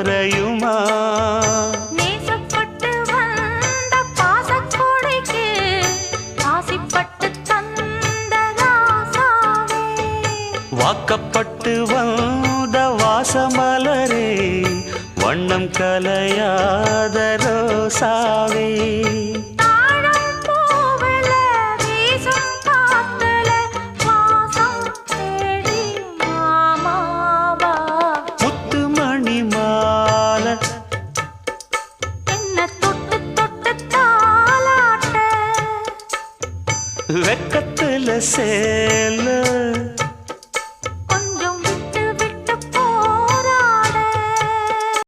குறையுமா? நேசப்பட்டு வந்த பாசக்கொடைக்கு ஆசிப்பட்டு தந்த ராசாவே, வாக்கப்பட்டு வந்த வாசமலரே, வண்ணம் கலையாத ரோசாவே. தாழம் பூவுல வீசும் காத்துல வாசம் தேடி மாமாவா, முத்து மணி மாலை என்ன தொட்டு தொட்டு தாலாட்ட, வெக்கத்துல சேல